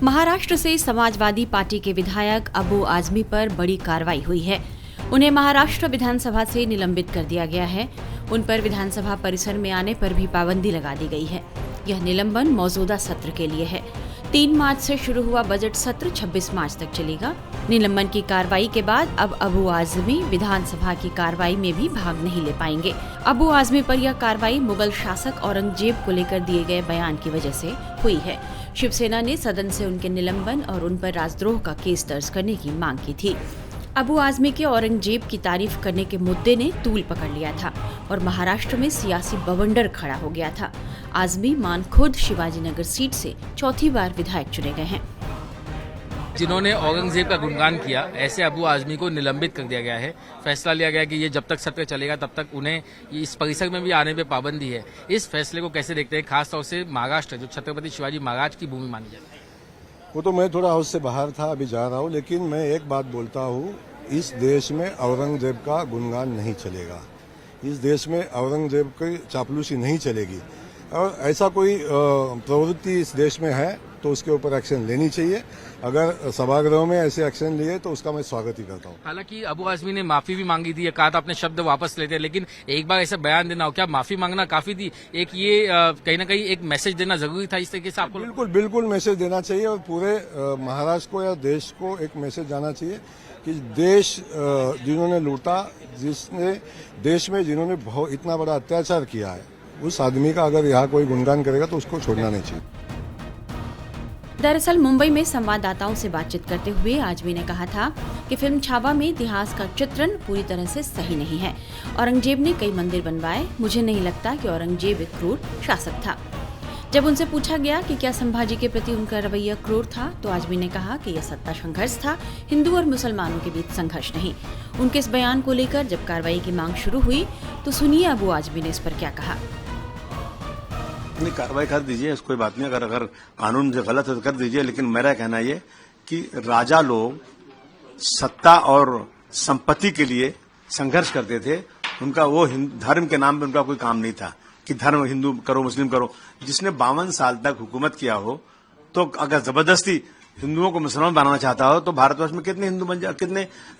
महाराष्ट्र से समाजवादी पार्टी के विधायक अबू आजमी पर बड़ी कार्रवाई हुई है। उन्हें महाराष्ट्र विधानसभा से निलंबित कर दिया गया है। उन पर विधानसभा परिसर में आने पर भी पाबंदी लगा दी गई है। यह निलंबन मौजूदा सत्र के लिए है। 3 मार्च से शुरू हुआ बजट सत्र 26 मार्च तक चलेगा। निलंबन की कार्रवाई के बाद अब अबू आजमी विधानसभा की कार्रवाई में भी भाग नहीं ले पाएंगे। अबू आजमी पर यह कार्रवाई मुगल शासक औरंगजेब को लेकर दिए गए बयान की वजह से हुई है। शिवसेना ने सदन से उनके निलंबन और उन पर राजद्रोह का केस दर्ज करने की मांग की थी। अबू आजमी के औरंगजेब की तारीफ करने के मुद्दे ने तूल पकड़ लिया था और महाराष्ट्र में सियासी बवंडर खड़ा हो गया था। आजमी मानखुर्द शिवाजीनगर सीट से चौथी बार विधायक चुने गए हैं। जिन्होंने औरंगजेब का गुणगान किया, ऐसे अबू आजमी को निलंबित कर दिया गया है। फैसला लिया गया कि ये जब तक सत्र चलेगा तब तक उन्हें इस परिसर में भी आने पे पाबंदी है। इस फैसले को कैसे देखते हैं, खासतौर से महाराष्ट्र जो छत्रपति शिवाजी महाराज की भूमि मानी जाती है? वो तो मैं थोड़ा हाउस से बाहर था, अभी जा रहा हूँ, लेकिन मैं एक बात बोलता हूँ, इस देश में औरंगजेब का गुणगान नहीं चलेगा। इस देश में औरंगजेब की चापलूसी नहीं चलेगी और ऐसा कोई प्रवृत्ति इस देश में है तो उसके ऊपर एक्शन लेनी चाहिए। अगर सभागृह में ऐसे एक्शन लिए तो उसका मैं स्वागत ही करता हूँ। हालांकि अबू आजमी ने माफी भी मांगी थी, कहा था अपने शब्द वापस लेते हैं, लेकिन एक बार ऐसा बयान देना हो, क्या माफी मांगना काफी थी? एक ये कहीं ना कहीं एक मैसेज देना जरूरी था इस तरीके से आपको? बिल्कुल मैसेज देना चाहिए और पूरे महाराष्ट्र को या देश को एक मैसेज जाना चाहिए कि देश जिन्होंने लूटा, जिसने देश में जिन्होंने इतना बड़ा अत्याचार किया है, उस आदमी का अगर यहाँ कोई गुणगान करेगा तो उसको छोड़ना नहीं चाहिए। दरअसल मुंबई में संवाददाताओं से बातचीत करते हुए आजमी ने कहा था कि फिल्म छावा में इतिहास का चित्रण पूरी तरह से सही नहीं है। औरंगजेब ने कई मंदिर बनवाए, मुझे नहीं लगता कि औरंगजेब एक क्रूर शासक था। जब उनसे पूछा गया कि क्या संभाजी के प्रति उनका रवैया क्रूर था, तो आजमी ने कहा कि यह सत्ता संघर्ष था, हिंदू और मुसलमानों के बीच संघर्ष नहीं। उनके इस बयान को लेकर जब कार्रवाई की मांग शुरू हुई तो सुनिए अबू आजमी ने इस पर क्या कहा। कार्रवाई कर दीजिए, कोई बात नहीं, अगर कानून से गलत है तो कर दीजिए, लेकिन मेरा कहना ये कि राजा लोग सत्ता और संपत्ति के लिए संघर्ष करते थे। उनका वो धर्म के नाम पे उनका कोई काम नहीं था कि धर्म हिंदू करो मुस्लिम करो। जिसने 52 साल तक हुकूमत किया हो, तो अगर जबरदस्ती हिंदुओं को मुसलमान बनाना चाहता हो तो भारतवर्ष में कितने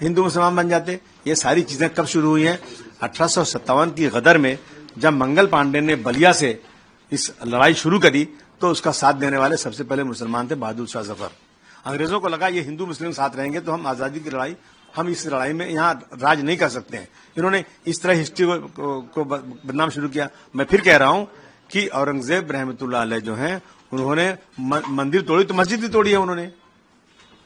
हिंदू मुसलमान बन जाते। ये सारी चीजें कब शुरू हुई हैं? 1857 की गदर में जब मंगल पांडे ने बलिया से इस लड़ाई शुरू करी तो उसका साथ देने वाले सबसे पहले मुसलमान थे, बहादुर शाह जफर। अंग्रेजों को लगा ये हिंदू मुस्लिम साथ रहेंगे तो हम आजादी की लड़ाई, हम इस लड़ाई में यहाँ राज नहीं कर सकते हैं। इन्होंने इस तरह हिस्ट्री को बदनाम शुरू किया। मैं फिर कह रहा हूं कि औरंगजेब रहमतुल्लाह अलैह जो हैं, उन्होंने मंदिर तोड़ी तो मस्जिद भी तोड़ी है। उन्होंने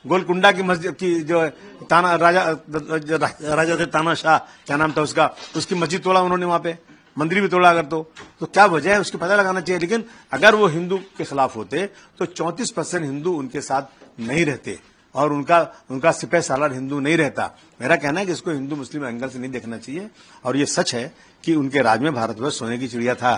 गोलकुंडा की मस्जिद की जो ताना राजा थे, ताना शाह क्या नाम था उसका, उसकी मस्जिद तोड़ा उन्होंने, वहां पे मंदिर भी तोड़ा। अगर तो क्या वजह है उसकी पता लगाना चाहिए। लेकिन अगर वो हिंदू के खिलाफ होते तो 34% हिंदू उनके साथ नहीं रहते और उनका सिपह सालार हिंदू नहीं रहता। मेरा कहना है कि इसको हिंदू मुस्लिम एंगल से नहीं देखना चाहिए। और ये सच है कि उनके राज में भारतवर्ष सोने की चिड़िया था।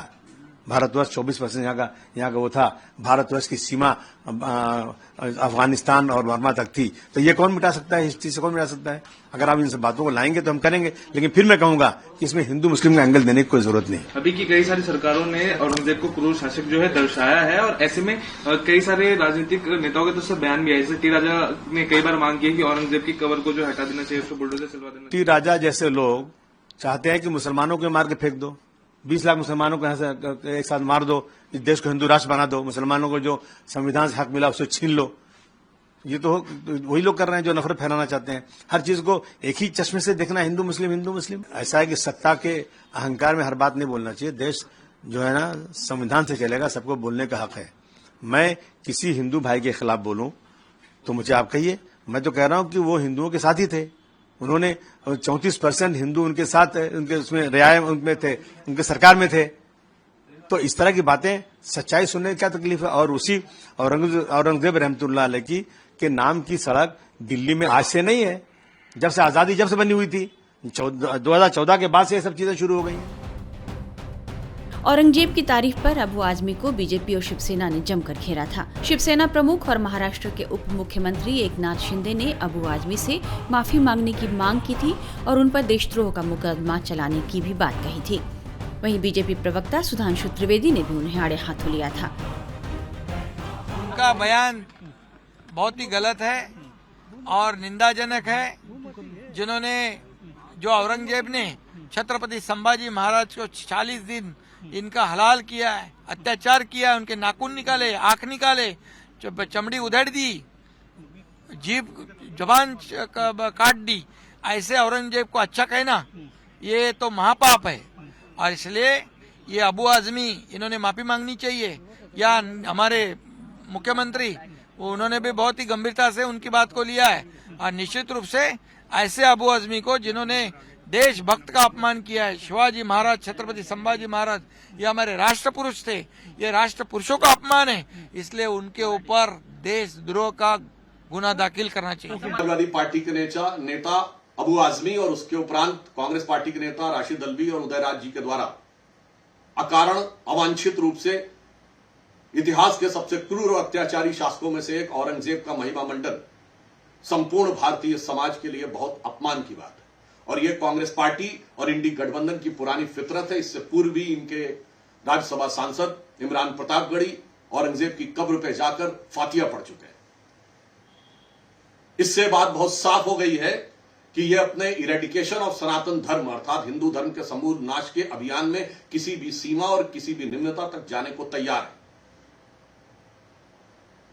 भारतवर्ष 24% यहाँ का वो था। भारतवर्ष की सीमा अफगानिस्तान और बर्मा तक थी। तो ये कौन मिटा सकता है? हिस्ट्री से कौन मिटा सकता है? अगर आप इन सब बातों को लाएंगे तो हम करेंगे, लेकिन फिर मैं कहूंगा कि इसमें हिंदू मुस्लिम का एंगल देने की कोई जरूरत नहीं। अभी की कई सारी सरकारों ने औरंगजेब को क्रूर शासक जो है दर्शाया है और ऐसे में कई सारे राजनीतिक नेताओं के तो सब बयान भी आए। जैसे टी राजा ने कई बार मांग की है कि औरंगजेब की कबर को जो हटा देना चाहिए, उसको बुलडोजर चलवा देना। टी राजा जैसे लोग चाहते हैं कि मुसलमानों को मार के फेंक दो, 20 लाख मुसलमानों को एक साथ मार दो, इस देश को हिंदू राष्ट्र बना दो, मुसलमानों को जो संविधान से हक मिला उसे छीन लो। ये तो वही लोग कर रहे हैं जो नफरत फैलाना चाहते हैं। हर चीज को एक ही चश्मे से देखना, हिंदू मुस्लिम। ऐसा है कि सत्ता के अहंकार में हर बात नहीं बोलना चाहिए। देश जो है ना संविधान से चलेगा, सबको बोलने का हक है। मैं किसी हिंदू भाई के खिलाफ बोलूं तो मुझे आप कहिए। मैं तो कह रहा हूं कि वो हिंदुओं के साथ ही थे। उन्होंने 34% हिंदू उनके साथ, उनके उसमें रियायत उनमें थे, उनके सरकार में थे। तो इस तरह की बातें, सच्चाई सुनने की क्या तकलीफ है? और उसी औरंगजेब रहमतुल्लाह अलैह की के नाम की सड़क दिल्ली में आज से नहीं है, जब से आजादी जब से बनी हुई थी, 2014 के बाद से ये सब चीजें शुरू हो गई हैं। औरंगजेब की तारीफ पर अबू आजमी को बीजेपी और शिवसेना ने जमकर घेरा था। शिवसेना प्रमुख और महाराष्ट्र के उप मुख्यमंत्री एकनाथ शिंदे ने अबू आजमी से माफी मांगने की मांग की थी और उन पर देशद्रोह का मुकदमा चलाने की भी बात कही थी। वहीं बीजेपी प्रवक्ता सुधांशु त्रिवेदी ने भी उन्हें आड़े हाथों लिया था। उनका बयान बहुत ही गलत है और निंदाजनक है। जिन्होंने जो औरंगजेब ने छत्रपति संभाजी महाराज को 40 दिन इनका हलाल किया है, अत्याचार किया है, उनके नाखून निकाले, आंख निकाले, चमड़ी उधेड़ दी, जीभ जबान काट दी, ऐसे औरंगजेब को अच्छा कहना ये तो महापाप है। और इसलिए ये अबू आजमी इन्होंने माफी मांगनी चाहिए, या हमारे मुख्यमंत्री उन्होंने भी बहुत ही गंभीरता से उनकी बात को लिया है। और निश्चित रूप से ऐसे अबू आजमी को जिन्होंने देशभक्त का अपमान किया है, शिवाजी महाराज, छत्रपति संभाजी महाराज, ये हमारे राष्ट्र पुरुष थे, ये राष्ट्र पुरुषों का अपमान है, इसलिए उनके ऊपर देशद्रोह का गुना दाखिल करना चाहिए। समाजवादी पार्टी के नेता अबू आजमी और उसके उपरांत कांग्रेस पार्टी के नेता राशिद अल्वी और उदयराज जी के द्वारा अकारण अवांछित रूप से इतिहास के सबसे क्रूर और अत्याचारी शासकों में से एक औरंगजेब का महिमा मंडन संपूर्ण भारतीय समाज के लिए बहुत अपमान की बात है। और यह कांग्रेस पार्टी और इंडी गठबंधन की पुरानी फितरत है। इससे पूर्व भी इनके राज्यसभा सांसद इमरान प्रतापगढ़ी औरंगजेब की कब्र पर जाकर फातिया पढ़ चुके हैं। इससे बात बहुत साफ हो गई है कि यह अपने इरेडिकेशन ऑफ सनातन धर्म अर्थात हिंदू धर्म के समूल नाश के अभियान में किसी भी सीमा और किसी भी निम्नता तक जाने को तैयार है।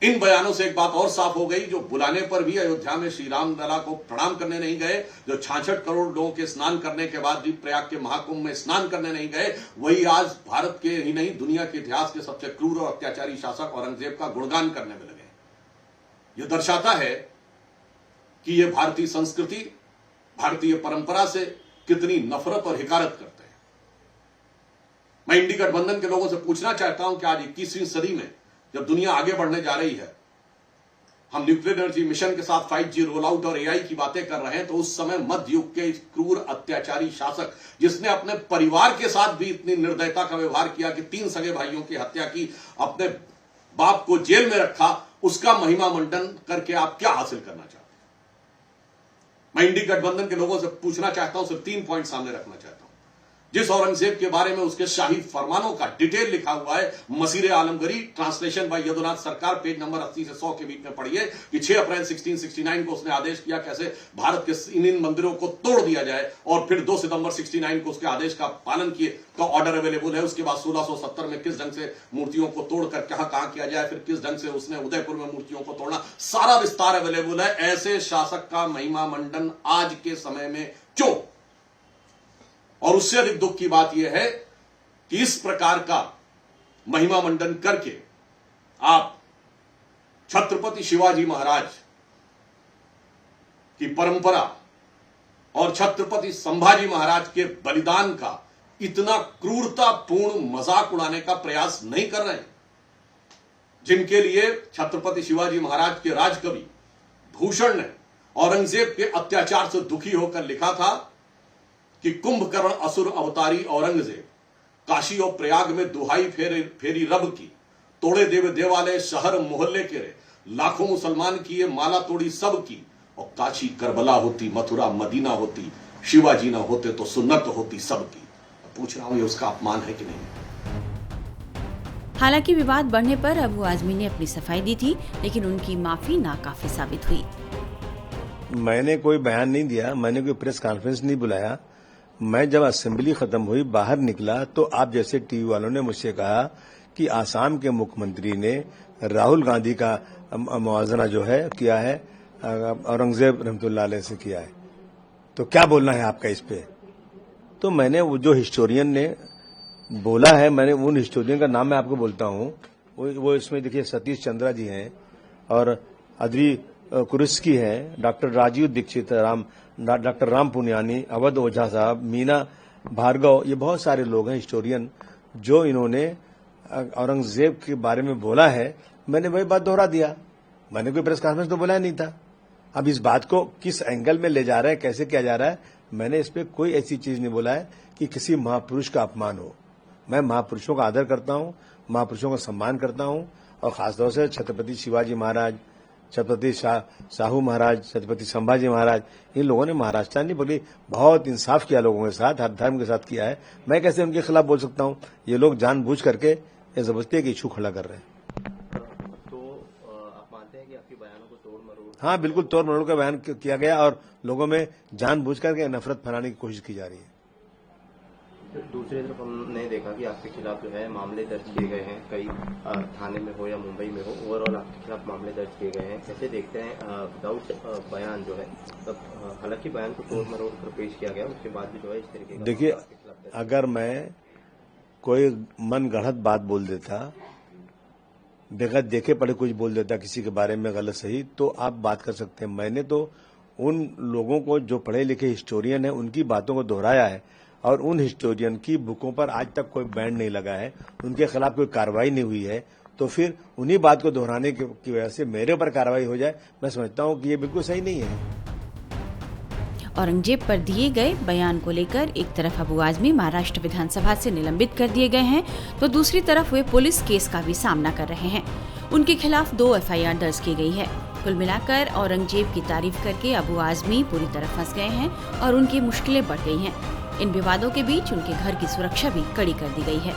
इन बयानों से एक बात और साफ हो गई, जो बुलाने पर भी अयोध्या में श्री राम लला को प्रणाम करने नहीं गए, जो 66 करोड़ लोगों के स्नान करने के बाद भी प्रयाग के महाकुंभ में स्नान करने नहीं गए, वही आज भारत के ही नहीं दुनिया के इतिहास के सबसे क्रूर और अत्याचारी शासक औरंगजेब का गुणगान करने में लगे। यह दर्शाता है कि यह भारतीय संस्कृति, भारतीय परंपरा से कितनी नफरत और हिकारत करते हैं। मैं इंडी गठबंधन के लोगों से पूछना चाहता हूं कि आज 21वीं सदी में जब दुनिया आगे बढ़ने जा रही है, हम न्यूक्लियर एनर्जी मिशन के साथ 5G रोल आउट और AI की बातें कर रहे हैं, तो उस समय मध्य युग के क्रूर अत्याचारी शासक जिसने अपने परिवार के साथ भी इतनी निर्दयता का व्यवहार किया कि 3 सगे भाइयों की हत्या की, अपने बाप को जेल में रखा, उसका महिमा मंडन करके आप क्या हासिल करना चाहते हैं? मैं इंडी गठबंधन के लोगों से पूछना चाहता हूं, सिर्फ 3 पॉइंट सामने रखना चाहता हूं। जिस औरंगजेब के बारे में उसके शाही फरमानों का डिटेल लिखा हुआ है, मसीरे आलमगीरी, ट्रांसलेशन बाय यदुनाथ सरकार, पेज नंबर 80 से 100 के बीच में पढ़िए कि 6 अप्रैल 1669 को उसने आदेश किया कैसे भारत के इन मंदिरों को तोड़ दिया जाए, और फिर 2 सितंबर 69 को उसके आदेश का पालन किए तो ऑर्डर अवेलेबल है। उसके बाद 1670 में किस ढंग से मूर्तियों को तोड़कर कहां किया जाए, फिर किस ढंग से उसने उदयपुर में मूर्तियों को तोड़ना, सारा विस्तार अवेलेबल है। ऐसे शासक का महिमा मंडन आज के समय में क्यों? और उससे अधिक दुख की बात यह है कि इस प्रकार का महिमा मंडन करके आप छत्रपति शिवाजी महाराज की परंपरा और छत्रपति संभाजी महाराज के बलिदान का इतना क्रूरतापूर्ण मजाक उड़ाने का प्रयास नहीं कर रहे हैं, जिनके लिए छत्रपति शिवाजी महाराज के राजकवि भूषण ने औरंगजेब के अत्याचार से दुखी होकर लिखा था कि कुंभकर्ण असुर अवतारी औरंगजेब काशी और प्रयाग में दुहाई फेरी रब की, तोड़े देव देवालय शहर मोहल्ले के रे, लाखों मुसलमान की ये माला तोड़ी सब की, और काशी करबला होती, मथुरा मदीना होती, शिवाजी ना होते तो सुन्नत होती सबकी। पूछ रहा हूं ये उसका अपमान है कि नहीं? हालांकि विवाद बढ़ने पर अबू आजमी ने अपनी सफाई दी थी, लेकिन उनकी माफी नाकाफी साबित हुई। मैंने कोई बयान नहीं दिया, मैंने कोई प्रेस कॉन्फ्रेंस नहीं बुलाया। मैं जब असेंबली खत्म हुई बाहर निकला तो आप जैसे टीवी वालों ने मुझसे कहा कि आसाम के मुख्यमंत्री ने राहुल गांधी का मुआवजा जो है किया है औरंगजेब रहमतुल्लाह अलैह से किया है, तो क्या बोलना है आपका इस पे? तो मैंने वो जो हिस्टोरियन ने बोला है, मैंने उन हिस्टोरियन का नाम मैं आपको बोलता हूँ। वो इसमें देखिए सतीश चंद्रा जी हैं और अद्री कुरिस्की है, डॉक्टर राजीव दीक्षित, डॉक्टर राम पुनियानी, अवध ओझा साहब, मीना भार्गव, ये बहुत सारे लोग हैं हिस्टोरियन जो इन्होंने औरंगजेब के बारे में बोला है। मैंने वही बात दोहरा दिया, मैंने कोई प्रेस कॉन्फ्रेंस तो बोला नहीं था। अब इस बात को किस एंगल में ले जा रहा है, कैसे किया जा रहा है, मैंने इस पर कोई ऐसी चीज नहीं बोला है कि किसी महापुरुष का अपमान हो। मैं महापुरुषों का आदर करता हूं, महापुरुषों का सम्मान करता हूं, और खासतौर से छत्रपति शिवाजी महाराज, छत्रपति शाहू महाराज, छत्रपति संभाजी महाराज, इन लोगों ने महाराष्ट्र नहीं बल्कि बहुत इंसाफ किया लोगों के साथ, हर धर्म के साथ किया है। मैं कैसे उनके खिलाफ बोल सकता हूं? ये लोग जानबूझ करके ये जबरदस्ती एक इशू खड़ा कर रहे हैं। तो आप मानते हैं कि आपके बयानों को हाँ, बिल्कुल तोड़ मरोड़ का बयान किया गया और लोगों में जानबूझ करके नफरत फैलाने की कोशिश की जा रही है। दूसरी तरफ हमने देखा कि आपके खिलाफ जो है मामले दर्ज किए गए हैं, कई थाने में हो या मुंबई में हो, ओवरऑल आपके खिलाफ मामले दर्ज किए गए हैं। कैसे देखते हैं विदाउट बयान जो है, हालांकि बयान को तोड़ मरोड़ कर पेश किया गया, उसके बाद भी जो है इस तरीके का देखिए, अगर मैं कोई मन गढ़ंत बात बोल देता, बगैर देखे पढ़े कुछ बोल देता किसी के बारे में गलत सही, तो आप बात कर सकते हैं। मैंने तो उन लोगों को जो पढ़े लिखे हिस्टोरियन है उनकी बातों को दोहराया है और उन हिस्टोरियन की बुकों पर आज तक कोई बैन नहीं लगा है, उनके खिलाफ कोई कार्रवाई नहीं हुई है, तो फिर उन्हीं बात को दोहराने की वजह से मेरे ऊपर कार्रवाई हो जाए, मैं समझता हूं कि ये बिल्कुल सही नहीं है। औरंगजेब पर दिए गए बयान को लेकर एक तरफ अबू आजमी महाराष्ट्र विधानसभा से निलंबित कर दिए गए हैं, तो दूसरी तरफ वे पुलिस केस का भी सामना कर रहे हैं। उनके खिलाफ 2 FIR दर्ज की गई है। कुल मिलाकर औरंगजेब की तारीफ करके अबू आजमी पूरी तरह फंस गए हैं और उनकी मुश्किलें बढ़ गई हैं। इन विवादों के बीच उनके घर की सुरक्षा भी कड़ी कर दी गई है।